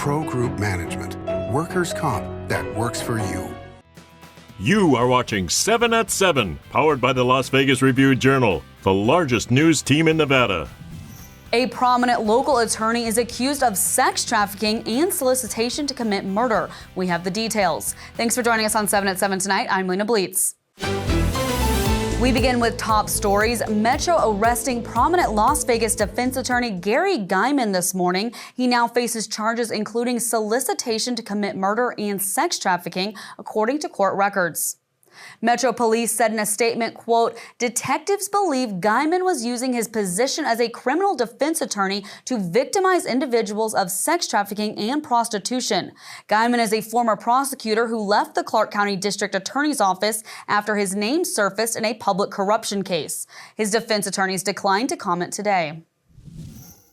Pro Group Management. Workers' comp that works for you. You are watching 7 at 7, powered by the Las Vegas Review-Journal, the largest news team in Nevada. A prominent local attorney is accused of sex trafficking and solicitation to commit murder. We have the details. Thanks for joining us on 7 at 7 tonight. I'm Lena Bleetz. We begin with top stories. Metro arresting prominent Las Vegas defense attorney Gary Guyman this morning. He now faces charges including solicitation to commit murder and sex trafficking, according to court records. Metro Police said in a statement, quote, detectives believe Guyman was using his position as a criminal defense attorney to victimize individuals of sex trafficking and prostitution. Guyman is a former prosecutor who left the Clark County District Attorney's Office after his name surfaced in a public corruption case. His defense attorneys declined to comment today.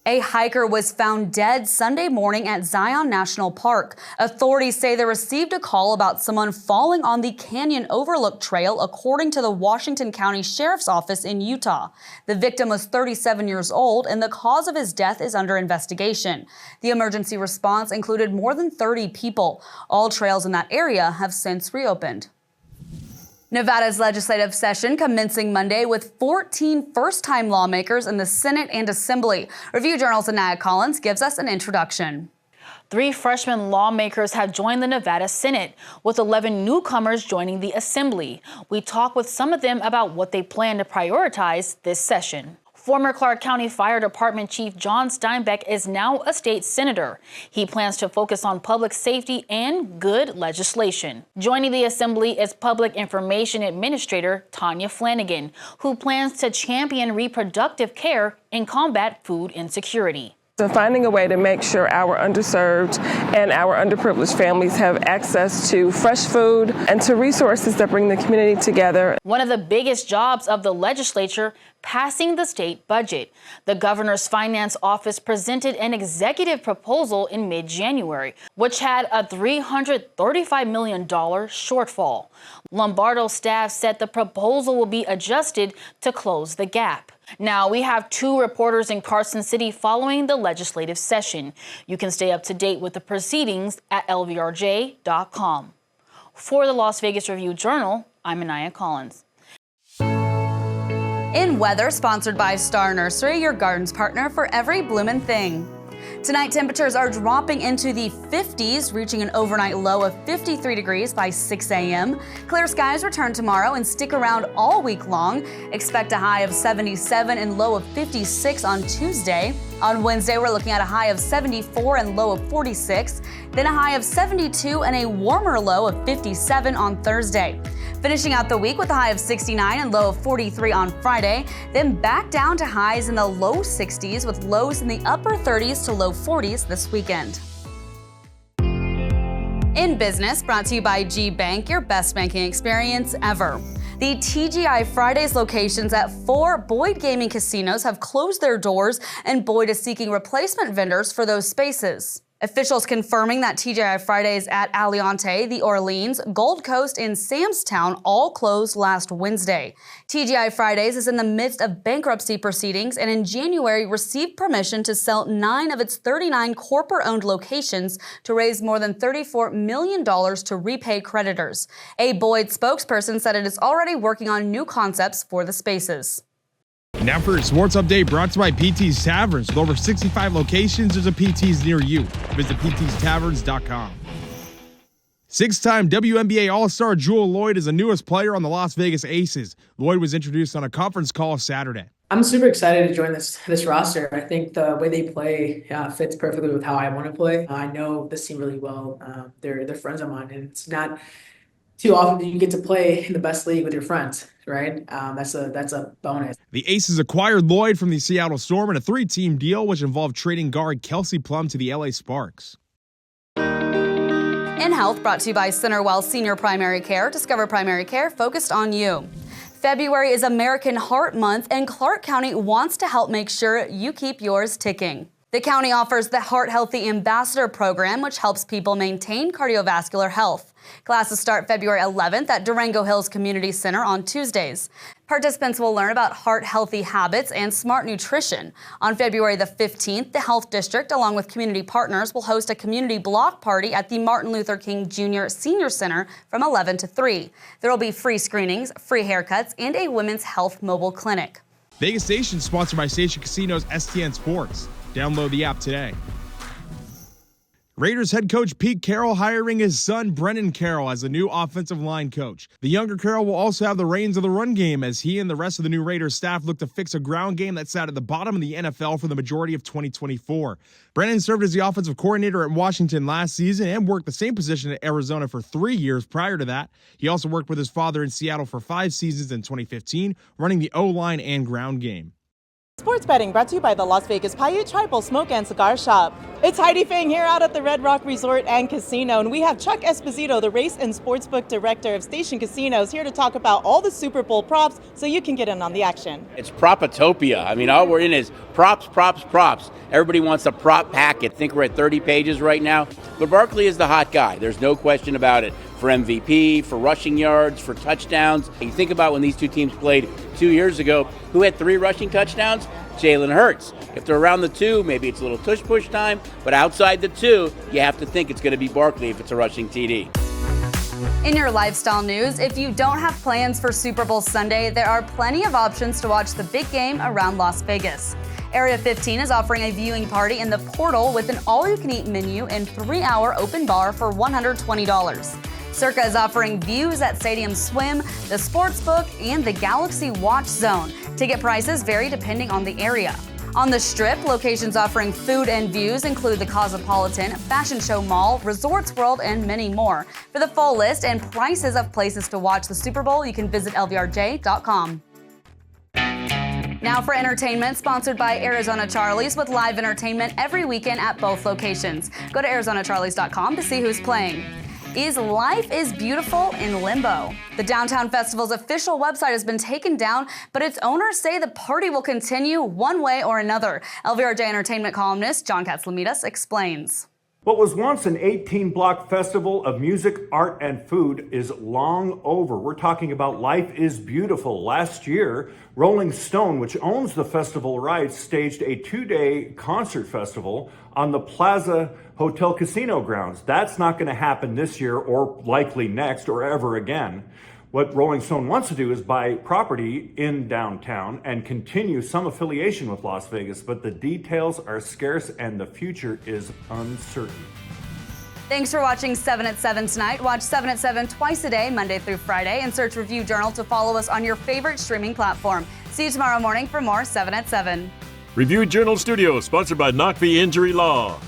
A hiker was found dead Sunday morning at Zion National Park. Authorities say they received a call about someone falling on the Canyon Overlook Trail, according to the Washington County Sheriff's Office in Utah. The victim was 37 years old, and the cause of his death is under investigation. The emergency response included more than 30 people. All trails in that area have since reopened. Nevada's legislative session commencing Monday with 14 first-time lawmakers in the Senate and Assembly. Review-Journal's Anaya Collins gives us an introduction. 3 freshman lawmakers have joined the Nevada Senate, with 11 newcomers joining the Assembly. We talk with some of them about what they plan to prioritize this session. Former Clark County Fire Department Chief John Steinbeck is now a state senator. He plans to focus on public safety and good legislation. Joining the Assembly is Public Information Administrator Tanya Flanagan, who plans to champion reproductive care and combat food insecurity. So finding a way to make sure our underserved and our underprivileged families have access to fresh food and to resources that bring the community together. One of the biggest jobs of the legislature, passing the state budget. The governor's finance office presented an executive proposal in mid-January, which had a $335 million shortfall. Lombardo staff said the proposal will be adjusted to close the gap. Now, we have 2 reporters in Carson City following the legislative session. You can stay up to date with the proceedings at lvrj.com. For the Las Vegas Review-Journal, I'm Anaya Collins. In weather, sponsored by Star Nursery, your garden's partner for every bloomin' thing. Tonight, temperatures are dropping into the 50s, reaching an overnight low of 53 degrees by 6 a.m. Clear skies return tomorrow and stick around all week long. Expect a high of 77 and low of 56 on Tuesday. On Wednesday, we're looking at a high of 74 and low of 46, then a high of 72 and a warmer low of 57 on Thursday. Finishing out the week with a high of 69 and low of 43 on Friday, then back down to highs in the low 60s with lows in the upper 30s to low 40s this weekend. In business, brought to you by G Bank, your best banking experience ever. The TGI Fridays locations at 4 Boyd Gaming casinos have closed their doors, and Boyd is seeking replacement vendors for those spaces. Officials confirming that TGI Fridays at Aliante, the Orleans, Gold Coast, and Samstown all closed last Wednesday. TGI Fridays is in the midst of bankruptcy proceedings and in January received permission to sell 9 of its 39 corporate-owned locations to raise more than $34 million to repay creditors. A Boyd spokesperson said it is already working on new concepts for the spaces. Now for your sports update brought to you by PT's Taverns. With over 65 locations, there's a PT's near you. Visit ptstaverns.com. 6-time WNBA All-Star Jewel Lloyd is the newest player on the Las Vegas Aces. Lloyd was introduced on a conference call Saturday. I'm super excited to join this roster. I think the way they play fits perfectly with how I want to play. I know this team really well. They're friends of mine, and it's not too often that you get to play in the best league with your friends, right? That's a bonus. The Aces acquired Lloyd from the Seattle Storm in a 3-team deal, which involved trading guard Kelsey Plum to the LA Sparks. In Health, brought to you by Centerwell Senior Primary Care. Discover primary care focused on you. February is American Heart Month, and Clark County wants to help make sure you keep yours ticking. The county offers the Heart Healthy Ambassador Program, which helps people maintain cardiovascular health. Classes start February 11th at Durango Hills Community Center on Tuesdays. Participants will learn about heart-healthy habits and smart nutrition. On February the 15th, the Health District, along with community partners, will host a community block party at the Martin Luther King Jr. Senior Center from 11 to 3. There will be free screenings, free haircuts, and a women's health mobile clinic. Vegas Station sponsored by Station Casino's STN Sports. Download the app today. Raiders head coach Pete Carroll hiring his son Brennan Carroll as the new offensive line coach. The younger Carroll will also have the reins of the run game as he and the rest of the new Raiders staff look to fix a ground game that sat at the bottom of the NFL for the majority of 2024. Brennan served as the offensive coordinator at Washington last season and worked the same position at Arizona for 3 years prior to that. He also worked with his father in Seattle for 5 seasons in 2015, running the O-line and ground game. Sports betting brought to you by the Las Vegas Paiute Tribal Smoke and Cigar Shop. It's Heidi Fang here out at the Red Rock Resort and Casino, and we have Chuck Esposito, the race and sportsbook director of Station Casinos, here to talk about all the Super Bowl props so you can get in on the action. It's propatopia. I mean, all we're in is props, props, props. Everybody wants a prop packet. I think we're at 30 pages right now. But Barkley is the hot guy. There's no question about it. For MVP, for rushing yards, for touchdowns. You think about when these two teams played 2 years ago, who had 3 rushing touchdowns? Jalen Hurts. If they're around the 2, maybe it's a little tush-push time, but outside the 2, you have to think it's going to be Barkley if it's a rushing TD. In your lifestyle news, if you don't have plans for Super Bowl Sunday, there are plenty of options to watch the big game around Las Vegas. Area 15 is offering a viewing party in the Portal with an all-you-can-eat menu and 3-hour open bar for $120. Circa is offering views at Stadium Swim, the Sportsbook, and the Galaxy Watch Zone. Ticket prices vary depending on the area. On the Strip, locations offering food and views include the Cosmopolitan, Fashion Show Mall, Resorts World, and many more. For the full list and prices of places to watch the Super Bowl, you can visit lvrj.com. Now for entertainment, sponsored by Arizona Charlie's with live entertainment every weekend at both locations. Go to arizonacharlies.com to see who's playing. Is Life is Beautiful in limbo? The Downtown Festival's official website has been taken down, but its owners say the party will continue one way or another. LVRJ entertainment columnist John Katzlamidas explains. What was once an 18-block festival of music, art, and food is long over. We're talking about Life is Beautiful. Last year, Rolling Stone, which owns the festival rights, staged a 2-day concert festival on the Plaza Hotel Casino grounds. That's not going to happen this year or likely next or ever again. What Rolling Stone wants to do is buy property in downtown and continue some affiliation with Las Vegas, but the details are scarce and the future is uncertain. Thanks for watching 7 at 7 tonight. Watch 7 at 7 twice a day, Monday through Friday, and search Review Journal to follow us on your favorite streaming platform. See you tomorrow morning for more 7 at 7. Review Journal Studio, sponsored by Knock v. Injury Law.